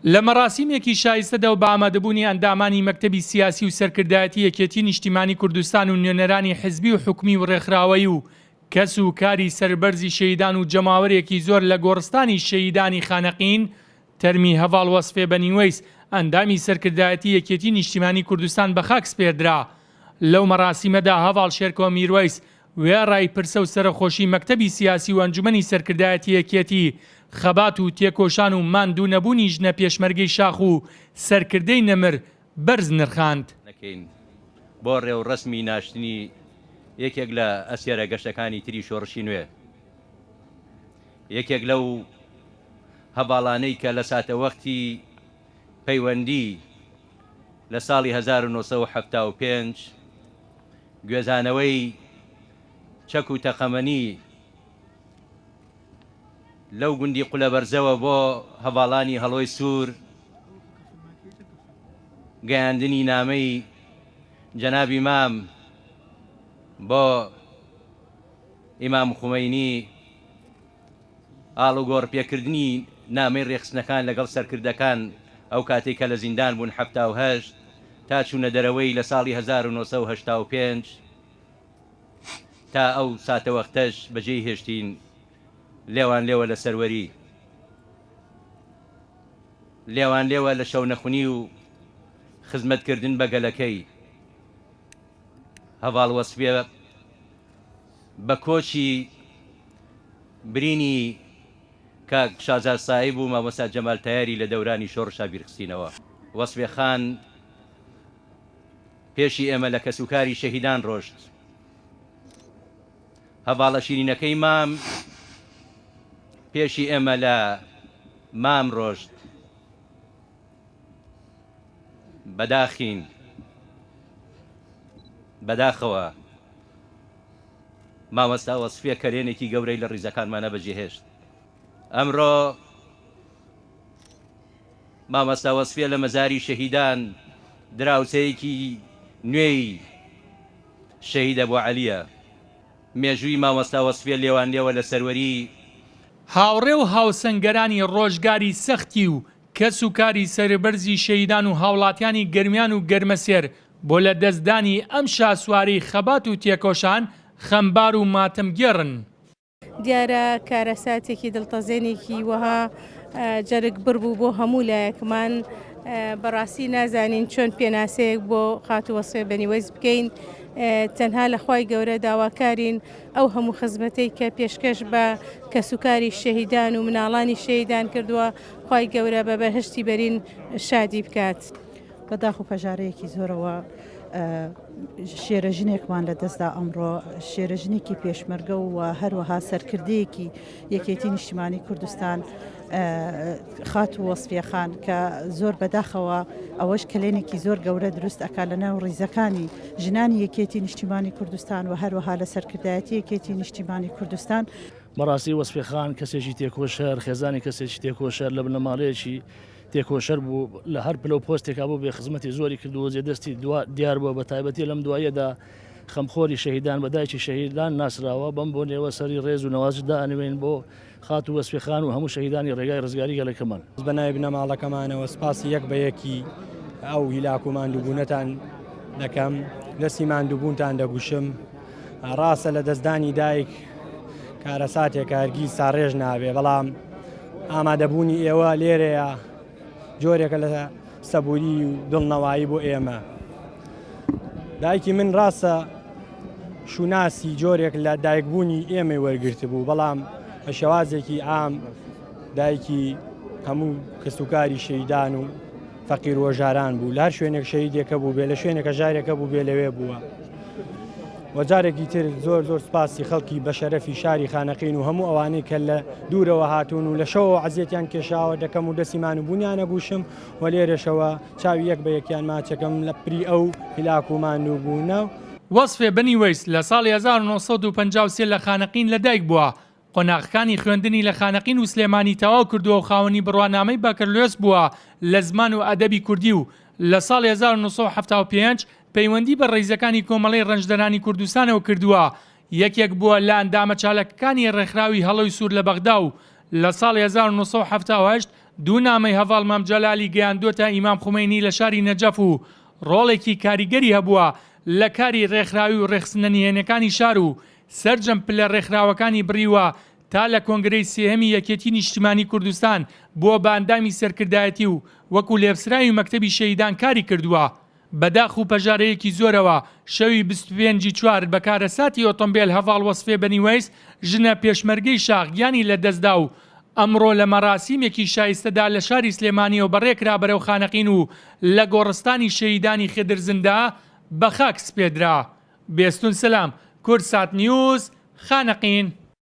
لە مەراسیمێکی شایستەدا و بە ئامادەبوونی ئەندامانی مەکتەبی سیاسی و سەرکردایەتی یەکێتی نیشتیمانی کوردستان و نوێنەرانی حیزبی و حکومی و ڕێکخراوەیی و کەس و کاری سەربەرزی شەهیدان و جەماوەرێکی زۆر لە گۆڕستانی شەهیدانی خانەقین تەرمی هەڤاڵ وەسفێ بەنیوەیس ئەندامی سەرکردایەتی یەکێتی نیشتیمانی کوردستان بە خاک سپێردرا. لەو مەراسیمەدا هەڤاڵ شێرکۆ میروەیس وێڕای پرسە و سەرخۆشی مەکتەبی سیاسی و ئەنجومەنی سەرکردایەتی یەکێتی خەبات و تێکۆشان و ماندوو نەبوونی ژنە پێشمەرگەی شاخ و سەرکردەی نەمر بەرز نرخاند. بۆ ڕێو ڕسمی ناشتنی یەکێک لە ئەسیارە گەشتەکانی تری شۆڕشی نوێ، یەکێک لەو هەڤاڵانەی کە لە ساتە وەختی پەیوەندی لە ساڵی 1975 گوێزانەوەی چەک و تەقەمەنی لەو گوندی قولەبەرزەوە بۆ هەڤاڵانی هەڵۆی سوور گەیاندنی نامەی جەنابی مام بۆ ئیمام خومەینی ئاڵ و گۆڕپێکردنی نامەی ڕێخستنەکان لەگەڵ سەرکردەکان ئەو کاتێک کە لە زیندان بوون 1970 تا چوونە دەرەوەی لە ساڵی 1985 تا ئەو ساتەوەختەش بەجێی هێشتین لێوان لێوە لە سەروەری، لێوان لێوە لە شەو نەخونی و خزمەتکردن بە گەلەکەی. هەڤاڵ وەسفێ بە کۆچی برینی کاک شازاد سایب و مامۆستا جەمال تایاری لە دەورانی شۆڕشا بیرخستینەوە. وەسفێ خان پێشی ئێمە لە کەسوکاری شەهیدان ڕۆشت. هەڤاڵە شیرینەکەی مام پێشی ئێمە لە مام ڕۆشت. بەداخین بەداخەوە مامۆستا وەسفێ کەرێنێکی گەورەی لە ڕیزەکانمانە بەجێهێشت. ئەمڕۆ مامۆستا وەسفێ لە مەزاری شەهیدان دراوسەیەکی نوێی شەهید ئەبوو عەلیە. مێژووی مامۆستا وەسفێ لێوان لێوە لە سەروەری هاوڕێ و هاوسەنگەرانی ڕۆژگاری سەختی و کەس و کاری سەربەرزی شەهیدان و هاوڵاتیانی گەرمیان و گەرمەسێر بۆ لە دەستدانی ئەم شاسوارەی خەبات و تێکۆشان خەمبار و ماتمگێڕن. دیارە کارەساتێکی دڵتەزێنێکی وەها جەرگ بڕبوو بۆ هەموو لایەکمان. بەڕاستی نازانین چۆن پێناسەیەک بۆ خات و وەسفێ بەنیوەیس بکەین. تەنها لە خوای گەورە داواکارین ئەو هەموو خزمەتەی کە پێشکەش بە کەسوکاری شەهیدان و مناڵانی شەهیدان کردووە، خوای گەورە بە بەهشتی بەرین شادی بکات. بەداخ و پەژارەیەکی زۆرەوە شێرەژنێکمان لە دەستدا ئەمڕۆ، شێرەژنێکی پێشمەرگە و هەروەها سەرکردەیەکی یەکێتی نیشتیمانی کوردستان خات و وەسفێ خان کە زۆر بەداخەوە ئەوەش کلێنێکی زۆر گەورە دروست ئەکا لە ناو ڕیزەکانی ژنانی یەکێتی نیشتیمانی کوردستان و هەروەها لە سەرکردایەتی یەکێتی نیشتیمانی کوردستان. بەڕاستی وەسفێ خان کەسێکی تێکۆشەر، خێزانی کەسێکی تێکۆشەر لە بنەماڵەیەکی تێکۆشەر بوو لە هەر پلە و پۆستێکا بوو بێ خزمەتی زۆری کردووە، جێدەستی دیار بووە بە تایبەتی لەم دوایەدا خەمخۆری شەهیدان بەدایکی شەهیدان ناسراوە. بەم بۆ نێوە سەری ڕێز و نەوازدا ئەنوێن بۆ خات و وەسفێ خان و هەموو شەهیدانی ڕێگای ڕزگاری گەلەکەمان. بە ناوی بنەماڵەکەمانەوە سپاسی یەک بە یەکی ئەو هیلاک و ماندووبوونەتان دەکەم، لەسی ماندووبوونتان دەگوشم. ڕاستە لە دەستدانی دایک کارەساتێک هەرگیز ساڕێژ نابێ، بەڵام ئامادەبوونی ئێوە لێرەیە جۆرێکە لە سەبووری و دڵنەوایی بۆ ئێمە. دایکی من ڕاستە شوناسی جۆرێک لە دایکبوونی ئێمەی وەرگرت بوو، بەڵام بە شێوازێکی عام دایکی هەموو کەسوکاری شەهیدان و فەقیر و ژاران بوو. لە هەر شوێنێک شەهیدێکە بوو بێ، لە شوێنێکە ژارێکە بوو بێ لەوێ بووە. وەجارێکی تر زۆر زۆر سپاسی خەڵکی بە شەرەفی شاری خانەقین و هەموو ئەوانەی کە لە دوورەوە هاتوون و لە شەوە عەزیەتیان کێشاوە دەکەم و دەسیمان و بوونیانە گوشم و لێرەشەوە چاوی یەک بە یەکیان ماچەکەم لە پری ئەو هیلاک و ماندووبوونە. وەسفێ بەنیوەیس لە ساڵی 1953 لە خانەقین لەدایک بووە. قۆناغەکانی خوێندنی لە خانەقین و سلێمانی تەواو کردووە و خاوەنی بڕوانامەی بەکەرلێس بووە لە زمان و ئەدەبی کوردی و لە ساڵی 1975 پەیوەندی بە ڕێزەکانی کۆمەڵەی ڕەنجدەرانی کوردستانەوە کردووە. یەکێک بووە لە ئەندامە چالەکەکانی ڕێکخراوی هەڵۆی سوور لە بەغدا و لە ساڵی 1970 دوو نامەی هەڤاڵ مام جەلالی گەیاندۆتە ئیمام خومینی لە شاری نەجەف و ڕۆڵێکی کاریگەری هەبووە لە کاری ڕێکخراوی و ڕێخستنەنیهێنەکانی شار و سەرجەم پلە ڕێکخراوەکانی بڕیوە تا لە کۆنگرەی سێهەمی یەکێتی نیشتیمانی کوردستان بۆ باندامی سەرکردایەتی و وەکو لێبسراوی مەکتەبی شەهیدان کاری کردووە. بەداخ و پەژارەیەکی زۆرەوە شەوی 25 چوار بەکارەساتی ئۆتۆمبیل هەڤاڵ وەسفێ بەنیوەیس ژنە پێشمەرگەی شاخگیانی لە دەستدا و ئەمڕۆ لە مەراسیمێکی شایستەدا لە شاری سلێمانیەوە بەڕێکرا بەرەو خانەقین و لە گۆڕستانی شەهیدانی خدرزندا بە خاک سپێدرا. بێستون سەلام، کورسات نیوز، خانەقین.